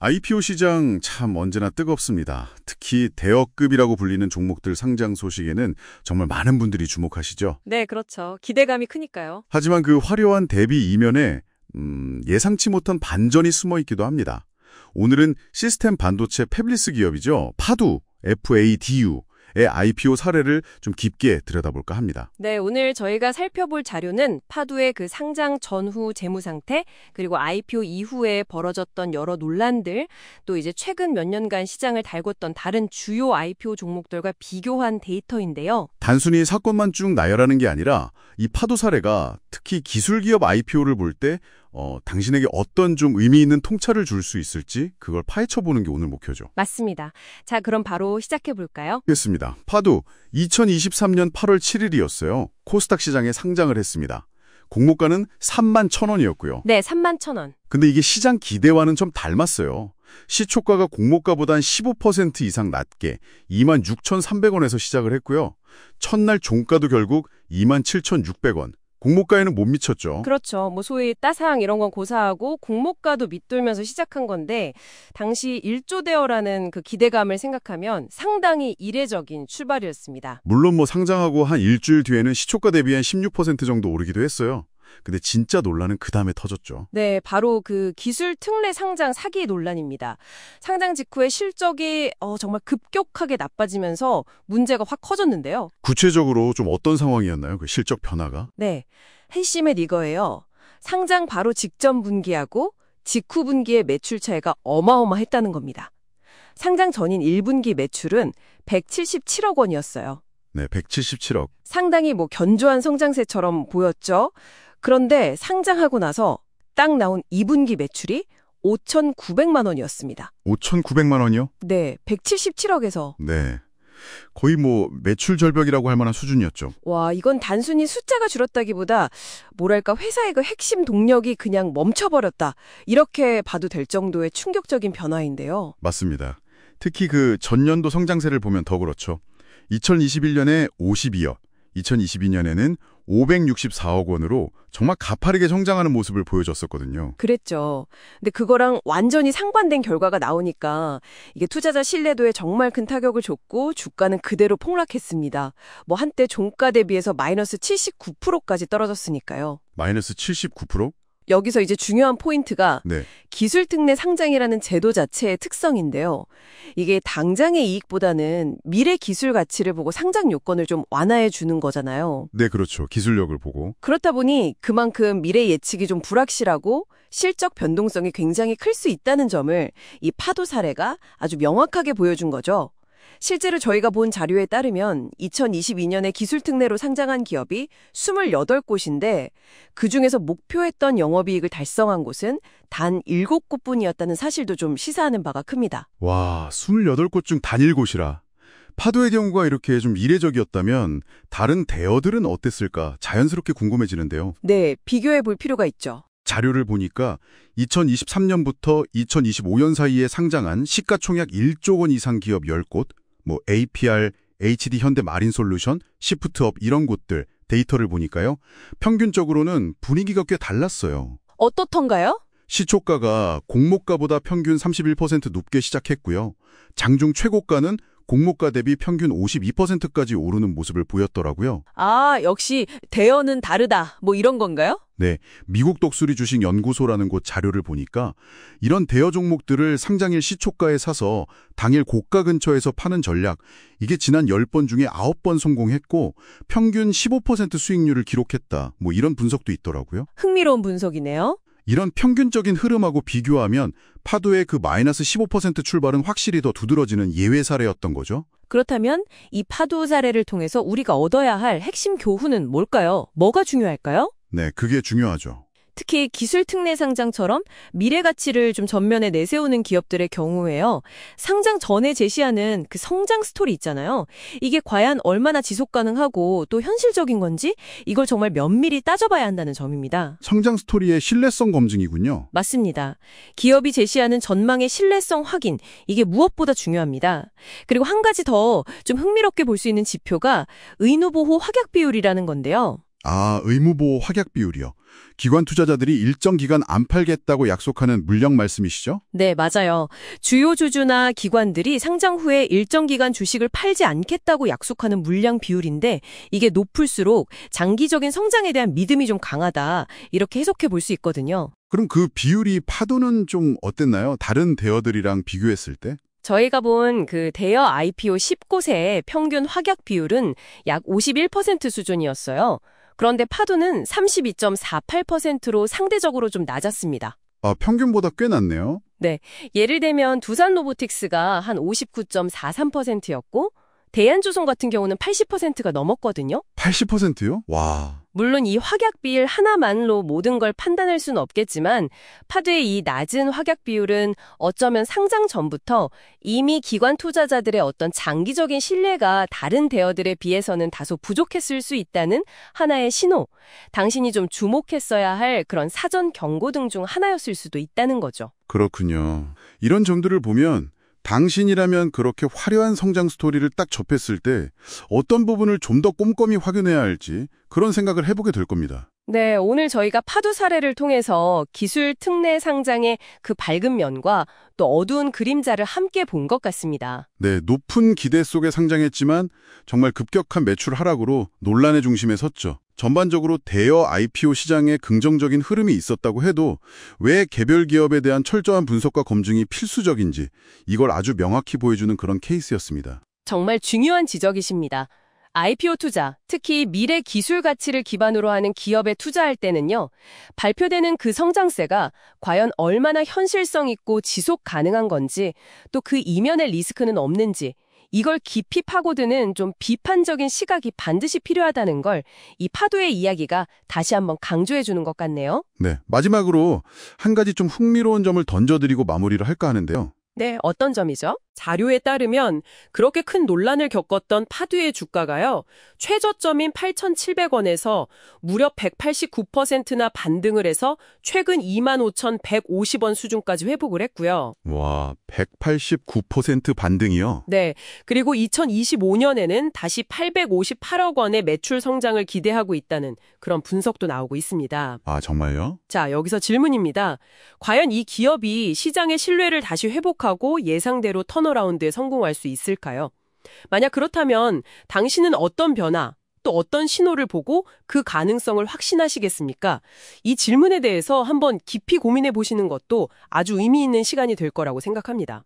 IPO 시장 참 언제나 뜨겁습니다. 특히 대여급이라고 불리는 종목들 상장 소식에는 정말 많은 분들이 주목하시죠. 네, 그렇죠. 기대감이 크니까요. 하지만 그 화려한 대비 이면에 예상치 못한 반전이 숨어 있기도 합니다. 오늘은 시스템 반도체 패블리스 기업이죠. 파두, FADU의 IPO 사례를 좀 깊게 들여다볼까 합니다. 네, 오늘 저희가 살펴볼 자료는 파두의 그 상장 전후 재무 상태, 그리고 IPO 이후에 벌어졌던 여러 논란들, 또 이제 최근 몇 년간 시장을 달궜던 다른 주요 IPO 종목들과 비교한 데이터인데요. 단순히 사건만 쭉 나열하는 게 아니라 이 파도 사례가 특히 기술기업 IPO를 볼 때 당신에게 어떤 좀 의미 있는 통찰을 줄 수 있을지 그걸 파헤쳐보는 게 오늘 목표죠. 맞습니다. 자, 그럼 바로 시작해 볼까요? 알겠습니다. 파도 2023년 8월 7일이었어요. 코스닥 시장에 상장을 했습니다. 공모가는 31,000원이었고요. 네, 31,000원. 근데 이게 시장 기대와는 좀 닮았어요. 시초가가 공모가보단 15% 이상 낮게 26,300원에서 시작을 했고요. 첫날 종가도 결국 27,600원. 공모가에는 못 미쳤죠. 그렇죠. 뭐 소위 따상 이런 건 고사하고 공모가도 밑돌면서 시작한 건데 당시 1조 대여라는 그 기대감을 생각하면 상당히 이례적인 출발이었습니다. 물론 뭐 상장하고 한 일주일 뒤에는 시초가 대비 한 16% 정도 오르기도 했어요. 근데 진짜 논란은 그 다음에 터졌죠. 네, 바로 그 기술 특례 상장 사기 논란입니다. 상장 직후에 실적이 정말 급격하게 나빠지면서 문제가 확 커졌는데요. 구체적으로 좀 어떤 상황이었나요? 그 실적 변화가? 네, 핵심은 이거예요. 상장 바로 직전 분기하고 직후 분기의 매출 차이가 어마어마했다는 겁니다. 상장 전인 1분기 매출은 177억 원이었어요. 네, 177억. 상당히 뭐 견조한 성장세처럼 보였죠. 그런데 상장하고 나서 딱 나온 2분기 매출이 5,900만 원이었습니다. 5,900만 원이요? 네, 177억에서. 네. 거의 뭐 매출 절벽이라고 할 만한 수준이었죠. 와, 이건 단순히 숫자가 줄었다기보다 뭐랄까 회사의 그 핵심 동력이 그냥 멈춰버렸다. 이렇게 봐도 될 정도의 충격적인 변화인데요. 맞습니다. 특히 그 전년도 성장세를 보면 더 그렇죠. 2021년에 52억, 2022년에는 564억 원으로 정말 가파르게 성장하는 모습을 보여줬었거든요. 그랬죠. 근데 그거랑 완전히 상반된 결과가 나오니까 이게 투자자 신뢰도에 정말 큰 타격을 줬고 주가는 그대로 폭락했습니다. 뭐 한때 종가 대비해서 마이너스 79%까지 떨어졌으니까요. 마이너스 79%? 여기서 이제 중요한 포인트가 네. 기술특례 상장이라는 제도 자체의 특성인데요. 이게 당장의 이익보다는 미래 기술 가치를 보고 상장 요건을 좀 완화해 주는 거잖아요. 네, 그렇죠. 기술력을 보고. 그렇다 보니 그만큼 미래 예측이 좀 불확실하고 실적 변동성이 굉장히 클 수 있다는 점을 이 파도 사례가 아주 명확하게 보여준 거죠. 실제로 저희가 본 자료에 따르면 2022년에 기술특례로 상장한 기업이 28곳인데 그중에서 목표했던 영업이익을 달성한 곳은 단 7곳뿐이었다는 사실도 좀 시사하는 바가 큽니다. 와, 28곳 중 단 7곳이라. 파도의 경우가 이렇게 좀 이례적이었다면 다른 대여들은 어땠을까 자연스럽게 궁금해지는데요. 네, 비교해 볼 필요가 있죠. 자료를 보니까 2023년부터 2025년 사이에 상장한 시가총액 1조 원 이상 기업 10곳, 뭐 APR, HD 현대 마린솔루션, 시프트업 이런 곳들 데이터를 보니까요. 평균적으로는 분위기가 꽤 달랐어요. 어떻던가요? 시초가가 공모가보다 평균 31% 높게 시작했고요. 장중 최고가는 공모가 대비 평균 52%까지 오르는 모습을 보였더라고요. 아, 역시 대여는 다르다. 뭐 이런 건가요? 네, 미국 독수리 주식 연구소라는 곳 자료를 보니까 이런 대여 종목들을 상장일 시초가에 사서 당일 고가 근처에서 파는 전략, 이게 지난 10번 중에 9번 성공했고 평균 15% 수익률을 기록했다. 뭐 이런 분석도 있더라고요. 흥미로운 분석이네요. 이런 평균적인 흐름하고 비교하면 파도의 그 마이너스 15% 출발은 확실히 더 두드러지는 예외 사례였던 거죠. 그렇다면 이 파도 사례를 통해서 우리가 얻어야 할 핵심 교훈은 뭘까요? 뭐가 중요할까요? 네, 그게 중요하죠. 특히 기술 특례 상장처럼 미래 가치를 좀 전면에 내세우는 기업들의 경우에요. 상장 전에 제시하는 그 성장 스토리 있잖아요. 이게 과연 얼마나 지속 가능하고 또 현실적인 건지 이걸 정말 면밀히 따져봐야 한다는 점입니다. 성장 스토리의 신뢰성 검증이군요. 맞습니다. 기업이 제시하는 전망의 신뢰성 확인, 이게 무엇보다 중요합니다. 그리고 한 가지 더 좀 흥미롭게 볼 수 있는 지표가 의무보호 확약 비율이라는 건데요. 아, 의무보호 확약 비율이요. 기관 투자자들이 일정 기간 안 팔겠다고 약속하는 물량 말씀이시죠? 네, 맞아요. 주요 주주나 기관들이 상장 후에 일정 기간 주식을 팔지 않겠다고 약속하는 물량 비율인데 이게 높을수록 장기적인 성장에 대한 믿음이 좀 강하다. 이렇게 해석해 볼 수 있거든요. 그럼 그 비율이 파도는 좀 어땠나요? 다른 대여들이랑 비교했을 때? 저희가 본 그 대여 IPO 10곳의 평균 확약 비율은 약 51% 수준이었어요. 그런데 파도는 32.48%로 상대적으로 좀 낮았습니다. 아, 평균보다 꽤 낮네요. 네, 예를 들면 두산 로보틱스가 한 59.43%였고 대한조선 같은 경우는 80%가 넘었거든요. 80%요? 와. 물론 이 확약 비율 하나만로 모든 걸 판단할 수는 없겠지만 파도의 이 낮은 확약 비율은 어쩌면 상장 전부터 이미 기관 투자자들의 어떤 장기적인 신뢰가 다른 대여들에 비해서는 다소 부족했을 수 있다는 하나의 신호, 당신이 좀 주목했어야 할 그런 사전 경고등 중 하나였을 수도 있다는 거죠. 그렇군요. 이런 점들을 보면 당신이라면 그렇게 화려한 성장 스토리를 딱 접했을 때 어떤 부분을 좀 더 꼼꼼히 확인해야 할지 그런 생각을 해보게 될 겁니다. 네, 오늘 저희가 파도 사례를 통해서 기술 특례 상장의 그 밝은 면과 또 어두운 그림자를 함께 본 것 같습니다. 네, 높은 기대 속에 상장했지만 정말 급격한 매출 하락으로 논란의 중심에 섰죠. 전반적으로 대여 IPO 시장에 긍정적인 흐름이 있었다고 해도 왜 개별 기업에 대한 철저한 분석과 검증이 필수적인지 이걸 아주 명확히 보여주는 그런 케이스였습니다. 정말 중요한 지적이십니다. IPO 투자, 특히 미래 기술 가치를 기반으로 하는 기업에 투자할 때는요, 발표되는 그 성장세가 과연 얼마나 현실성 있고 지속 가능한 건지, 또 그 이면의 리스크는 없는지, 이걸 깊이 파고드는 좀 비판적인 시각이 반드시 필요하다는 걸 이 파도의 이야기가 다시 한번 강조해 주는 것 같네요. 네, 마지막으로 한 가지 좀 흥미로운 점을 던져드리고 마무리를 할까 하는데요. 네, 어떤 점이죠? 자료에 따르면 그렇게 큰 논란을 겪었던 파두의 주가가요. 최저점인 8,700원에서 무려 189%나 반등을 해서 최근 25,150원 수준까지 회복을 했고요. 와, 189% 반등이요? 네, 그리고 2025년에는 다시 858억 원의 매출 성장을 기대하고 있다는 그런 분석도 나오고 있습니다. 아, 정말요? 자, 여기서 질문입니다. 과연 이 기업이 시장의 신뢰를 다시 회복하고 예상대로 턴어라운드에 성공할 수 있을까요? 만약 그렇다면 당신은 어떤 변화, 또 어떤 신호를 보고 그 가능성을 확신하시겠습니까? 이 질문에 대해서 한번 깊이 고민해 보시는 것도 아주 의미 있는 시간이 될 거라고 생각합니다.